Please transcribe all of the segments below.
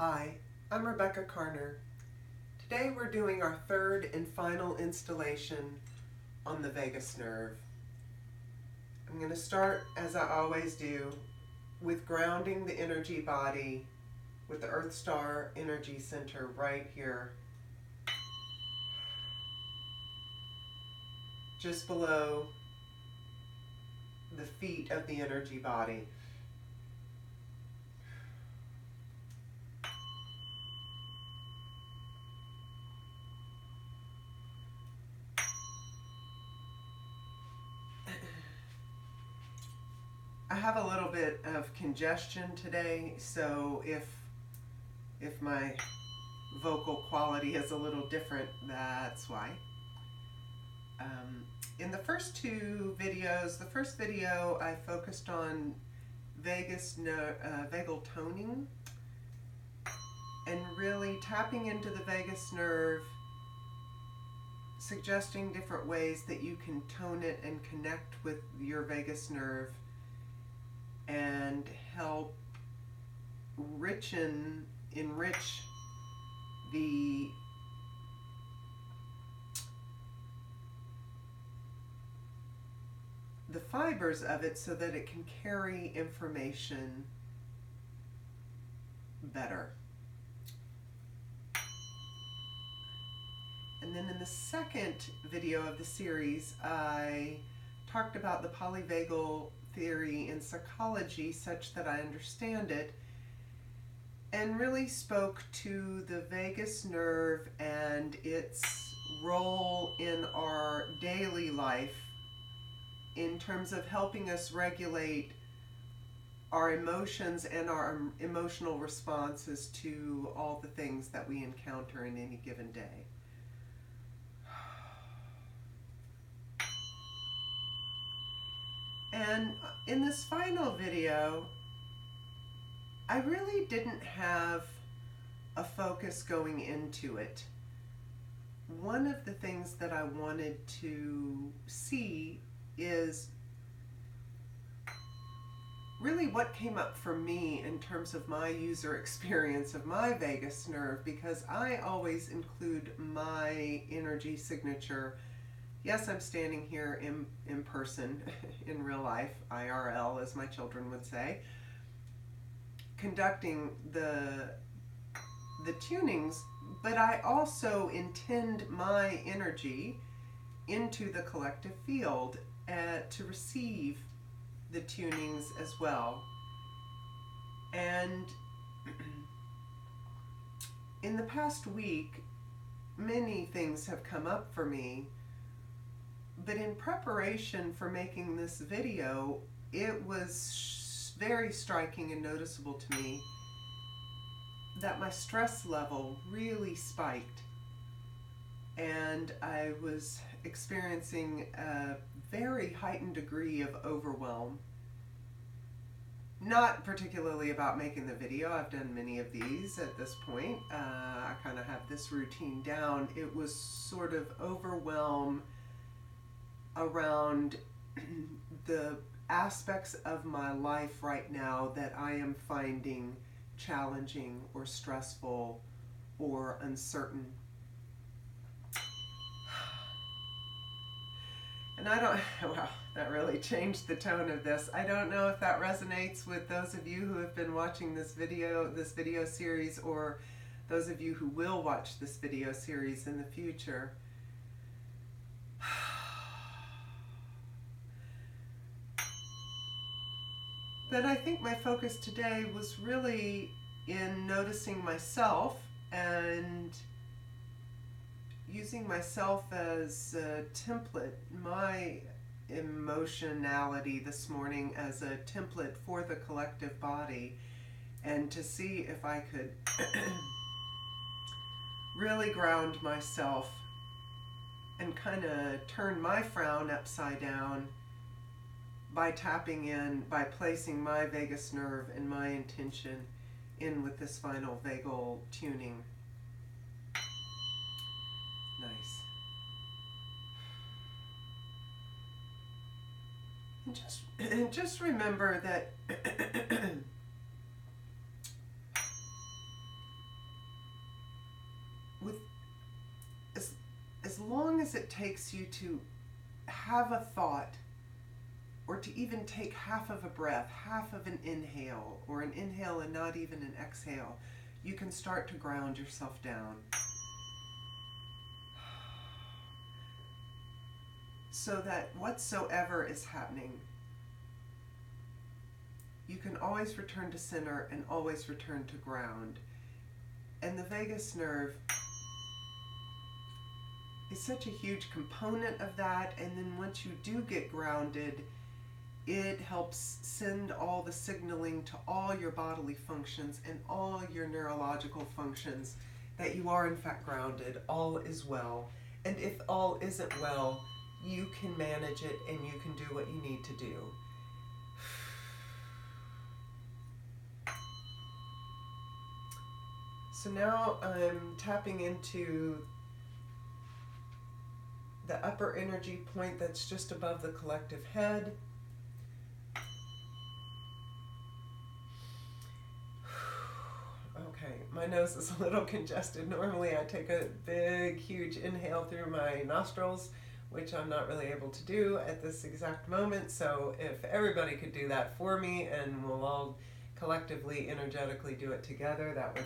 Hi, I'm Rebecca Carner. Today we're doing our third and final installation on the vagus nerve. I'm going to start, as I always do, with grounding the energy body with the Earth Star Energy Center right here, just below the feet of the energy body. I have a little bit of congestion today, so if my vocal quality is a little different, that's why. In the first two videos, the first video I focused on vagal toning and really tapping into the vagus nerve, suggesting different ways that you can tone it and connect with your vagus nerve and help enrich the fibers of it so that it can carry information better. And then in the second video of the series, I talked about the Polyvagal Theory in psychology such that I understand it, and really spoke to the vagus nerve and its role in our daily life in terms of helping us regulate our emotions and our emotional responses to all the things that we encounter in any given day. And in this final video, I really didn't have a focus going into it. One of the things that I wanted to see is really what came up for me in terms of my user experience of my vagus nerve, because I always include my energy signature. Yes, I'm standing here in person, in real life, IRL as my children would say, conducting the tunings, but I also intend my energy into the collective field to receive the tunings as well. And in the past week, many things have come up for me, but in preparation for making this video, it was very striking and noticeable to me that my stress level really spiked, and I was experiencing a very heightened degree of overwhelm. Not particularly about making the video. I've done many of these at this point. I kind of have this routine down. It was sort of overwhelm around the aspects of my life right now that I am finding challenging or stressful or uncertain. And I don't, wow, that really changed the tone of this. I don't know if that resonates with those of you who have been watching this video series, or those of you who will watch this video series in the future. But I think my focus today was really in noticing myself and using myself as a template, my emotionality this morning as a template for the collective body, and to see if I could really ground myself and kind of turn my frown upside down by tapping in, by placing my vagus nerve and my intention in with this final vagal tuning. Nice. And just remember that with as, as long as it takes you to have a thought, or to even take half of a breath, half of an inhale, or an inhale and not even an exhale, you can start to ground yourself down. So that whatsoever is happening, you can always return to center and always return to ground. And the vagus nerve is such a huge component of that. And then once you do get grounded, it helps send all the signaling to all your bodily functions and all your neurological functions that you are in fact grounded. All is well. And if all isn't well, you can manage it and you can do what you need to do. So now I'm tapping into the upper energy point that's just above the collective head. Okay, my nose is a little congested. Normally I take a big, huge inhale through my nostrils, which I'm not really able to do at this exact moment. So if everybody could do that for me and we'll all collectively, energetically do it together, that would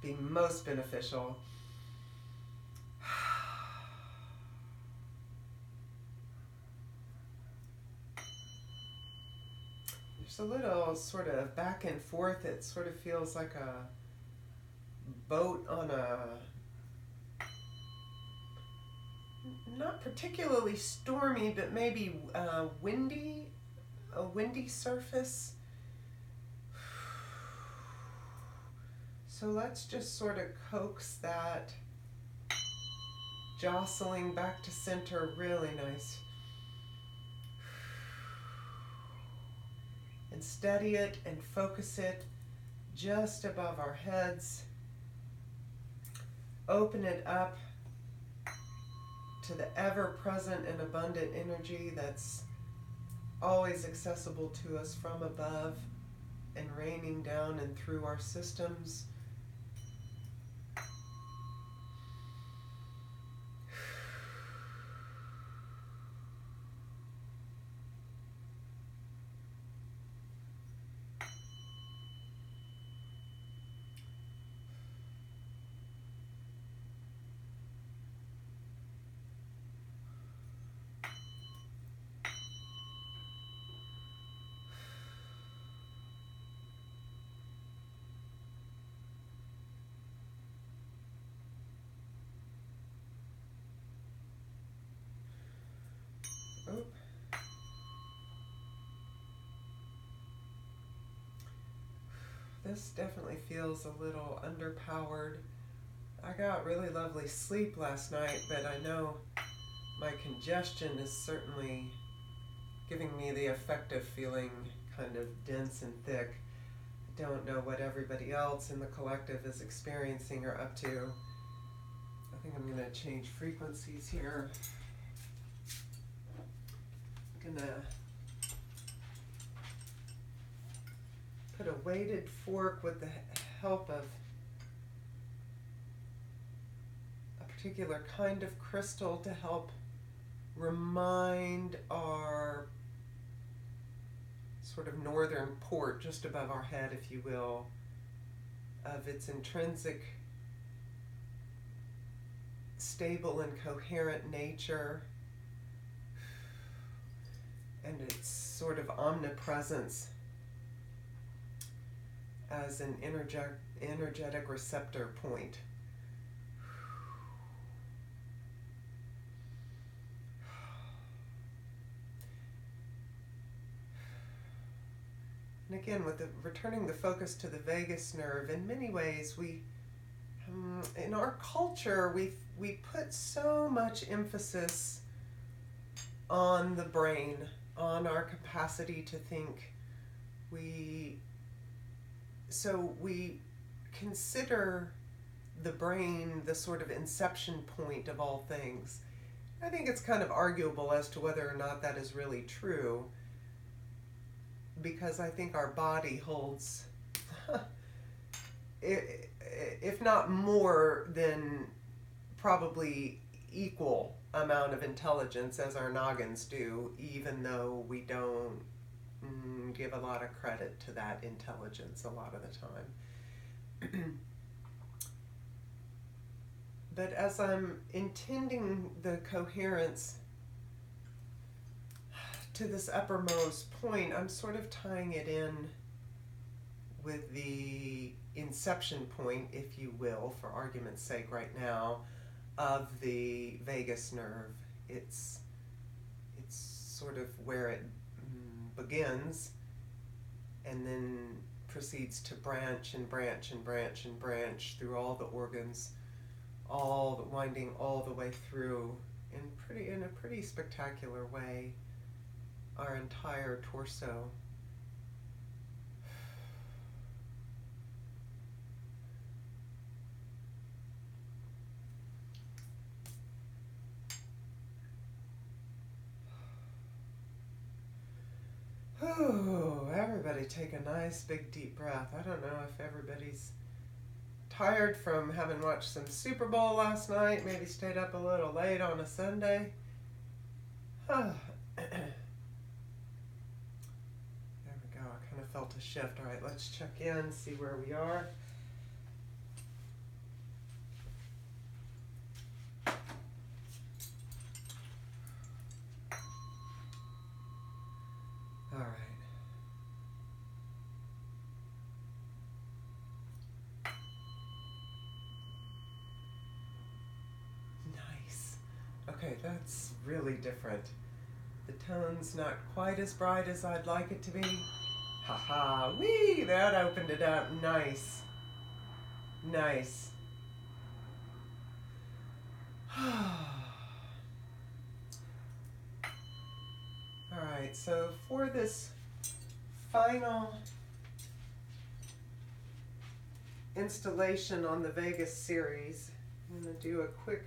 be most beneficial. There's a little sort of back and forth. It sort of feels like a boat on a not particularly stormy, but maybe a windy surface. So let's just sort of coax that jostling back to center. Really nice. And steady it and focus it just above our heads. Open it up to the ever-present and abundant energy that's always accessible to us from above and raining down and through our systems. This definitely feels a little underpowered. I got really lovely sleep last night, but I know my congestion is certainly giving me the effect of feeling kind of dense and thick. I don't know what everybody else in the collective is experiencing or up to. I think I'm going to change frequencies here. I'm going to put a weighted fork with the help of a particular kind of crystal to help remind our sort of northern port just above our head, if you will, of its intrinsic stable and coherent nature and its sort of omnipresence as an energetic receptor point. And again, with returning the focus to the vagus nerve, in many ways we, in our culture, we put so much emphasis on the brain, on our capacity to think. So we consider the brain the sort of inception point of all things. I think it's kind of arguable as to whether or not that is really true, because I think our body holds if not more than probably equal amount of intelligence as our noggins do, even though we don't give a lot of credit to that intelligence a lot of the time. But as I'm intending the coherence to this uppermost point, I'm sort of tying it in with the inception point, if you will, for argument's sake right now, of the vagus nerve. It's sort of where it begins and then proceeds to branch and branch and branch and branch through all the organs, all the winding all the way through in a pretty spectacular way our entire torso. Ooh, everybody take a nice big deep breath. I don't know if everybody's tired from having watched some Super Bowl last night, maybe stayed up a little late on a Sunday. There we go, I kind of felt a shift. All right, let's check in, see where we are. All right. Nice. Okay, that's really different. The tone's not quite as bright as I'd like it to be. Haha, wee, that opened it up. Nice. Nice. Alright, so for this final installation on the Vegas series, I'm going to do a quick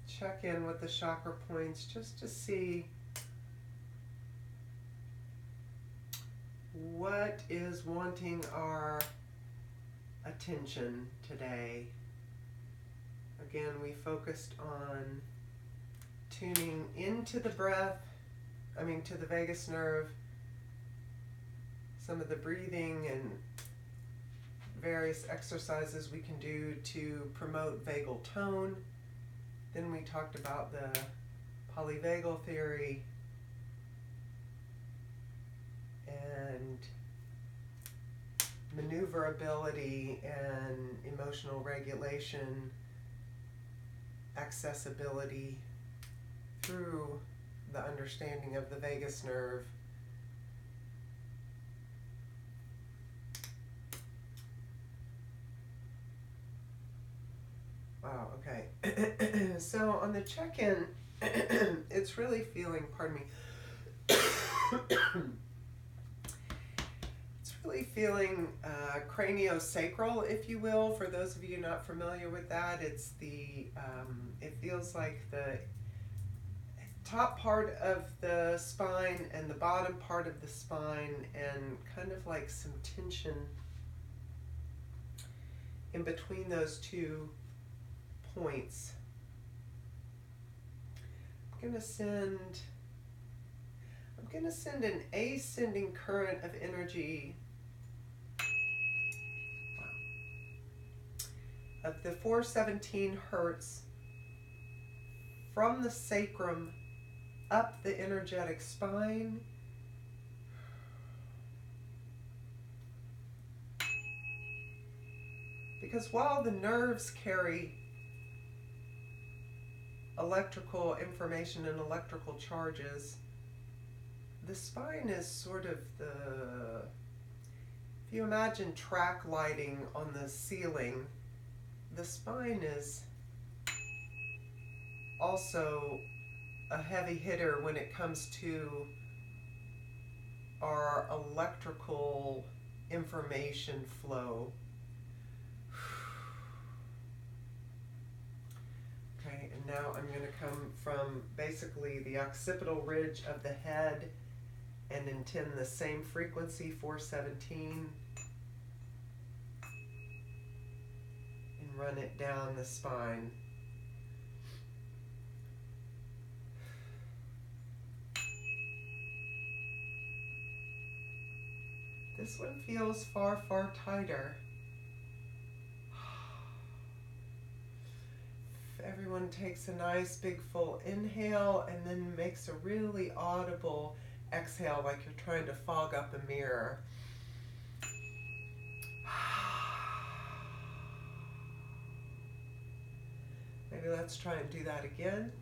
check-in with the chakra points just to see what is wanting our attention today. Again, we focused on tuning into the breath, to the vagus nerve, some of the breathing and various exercises we can do to promote vagal tone. Then we talked about the Polyvagal Theory and maneuverability and emotional regulation, accessibility through the understanding of the vagus nerve. Wow, okay. So on the check-in, it's really feeling, pardon me, it's really feeling craniosacral, if you will. For those of you not familiar with that, it's the, it feels like the top part of the spine and the bottom part of the spine, and kind of like some tension in between those two points. I'm going to send an ascending current of energy of the 417 hertz from the sacrum up the energetic spine, because while the nerves carry electrical information and electrical charges, the spine is sort of if you imagine track lighting on the ceiling, the spine is also a heavy hitter when it comes to our electrical information flow. Okay, and now I'm going to come from basically the occipital ridge of the head and intend the same frequency, 417. run it down the spine. This one feels far, far tighter. Everyone takes a nice big full inhale and then makes a really audible exhale like you're trying to fog up a mirror. Maybe let's try and do that again.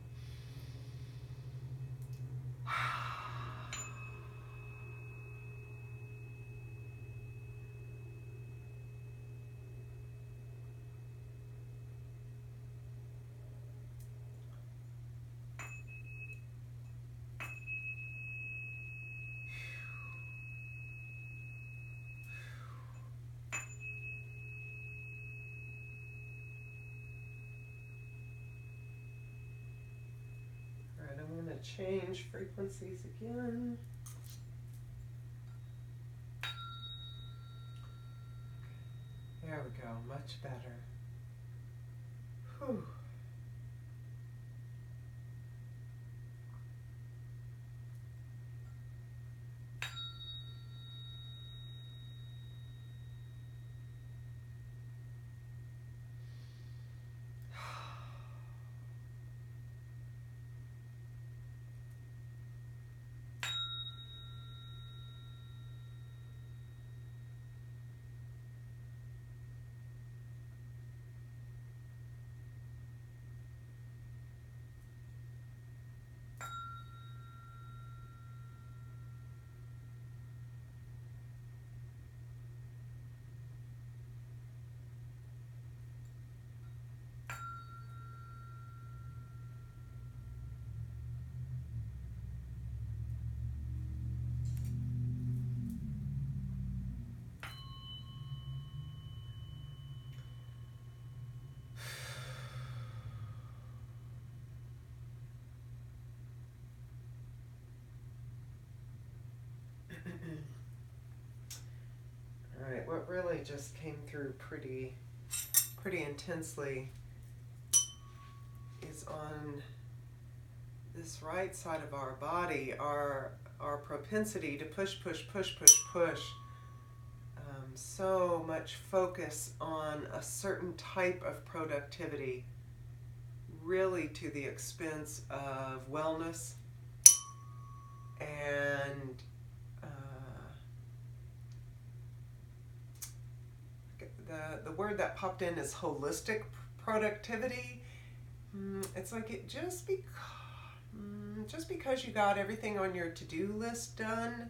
I'm going to change frequencies again. There we go, much better. Whew. All right, what really just came through pretty intensely is on this right side of our body, our propensity to push. So much focus on a certain type of productivity, really to the expense of wellness and the word that popped in is holistic productivity. It's like it just because you got everything on your to-do list done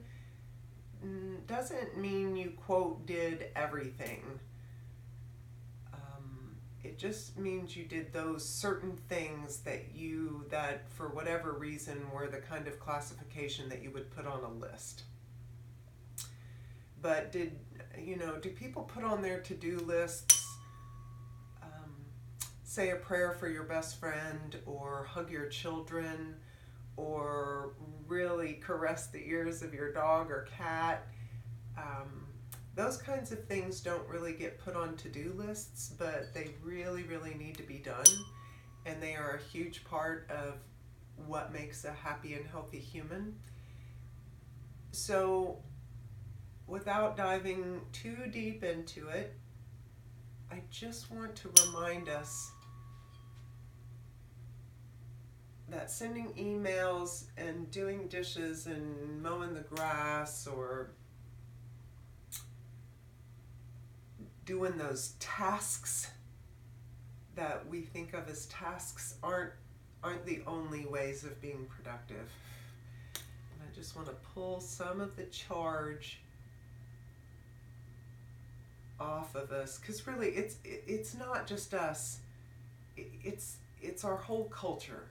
doesn't mean you, quote, did everything. It just means you did those certain things that for whatever reason were the kind of classification that you would put on a list. But do people put on their to-do lists, say a prayer for your best friend, or hug your children, or really caress the ears of your dog or cat? Those kinds of things don't really get put on to-do lists, but they really, really need to be done. And they are a huge part of what makes a happy and healthy human. So, without diving too deep into it, I just want to remind us that sending emails and doing dishes and mowing the grass or doing those tasks that we think of as tasks aren't the only ways of being productive. And I just want to pull some of the charge off of us, because really it's not just us, it's our whole culture.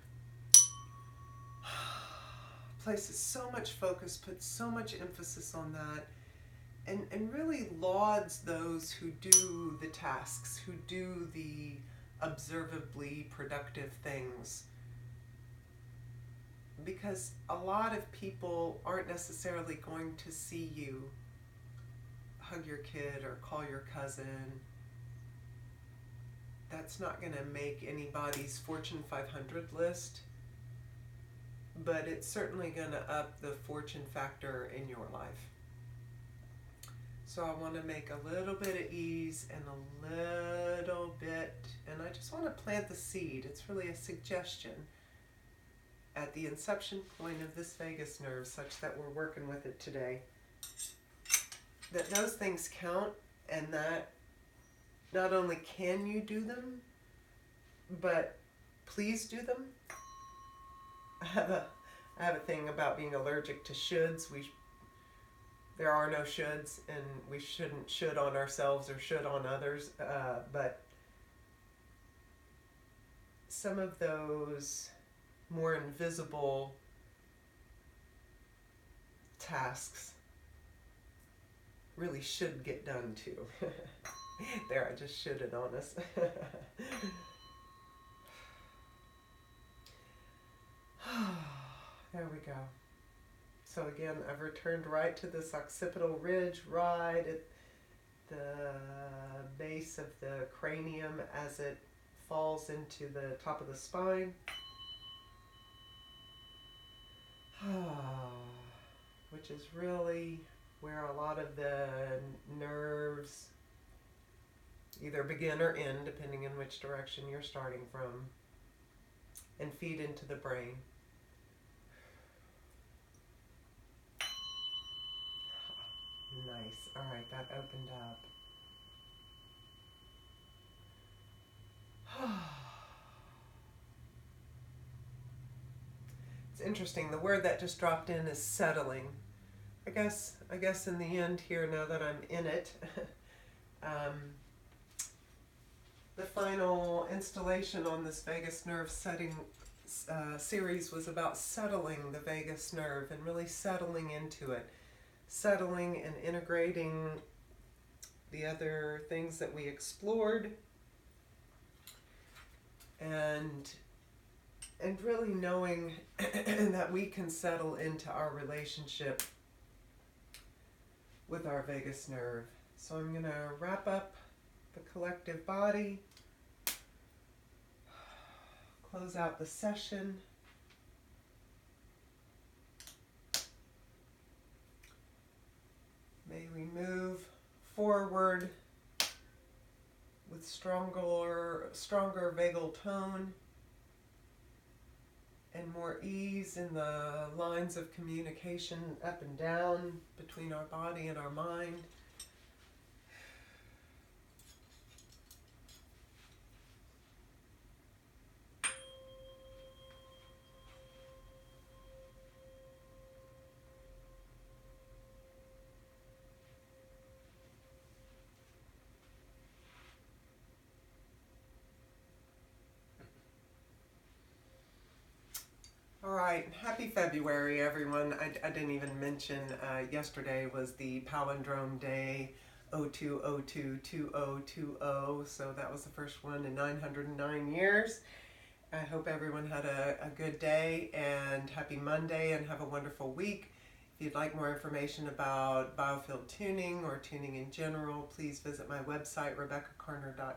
Places so much focus, puts so much emphasis on that, and really lauds those who do the tasks, who do the observably productive things. Because a lot of people aren't necessarily going to see you hug your kid or call your cousin that's not going to make anybody's Fortune 500 list, but it's certainly going to up the fortune factor in your life. So I want to make a little bit of ease and a little bit, and I just want to plant the seed. It's really a suggestion at the inception point of this vagus nerve, such that we're working with it today, that those things count, and that not only can you do them, but please do them. I have a thing about being allergic to shoulds. There are no shoulds, and we shouldn't should on ourselves or should on others, but some of those more invisible tasks really should get done too. There, I just shoulded on us. There we go. So again, I've returned right to this occipital ridge, right at the base of the cranium as it falls into the top of the spine. Which is really where a lot of the nerves either begin or end, depending on which direction you're starting from, and feed into the brain. Nice. All right, that opened up. It's interesting. The word that just dropped in is settling. I guess in the end here, now that I'm in it, the final installation on this vagus nerve setting series was about settling the vagus nerve and really settling into it. Settling and integrating the other things that we explored, and really knowing that we can settle into our relationship with our vagus nerve. So I'm going to wrap up the collective body, close out the session. May we move forward with stronger vagal tone and more ease in the lines of communication up and down between our body and our mind. All right, happy February, everyone. I didn't even mention yesterday was the palindrome day, 02022020, so that was the first one in 909 years. I hope everyone had a good day, and happy Monday, and have a wonderful week. If you'd like more information about biofield tuning or tuning in general, please visit my website, RebeccaCarner.com.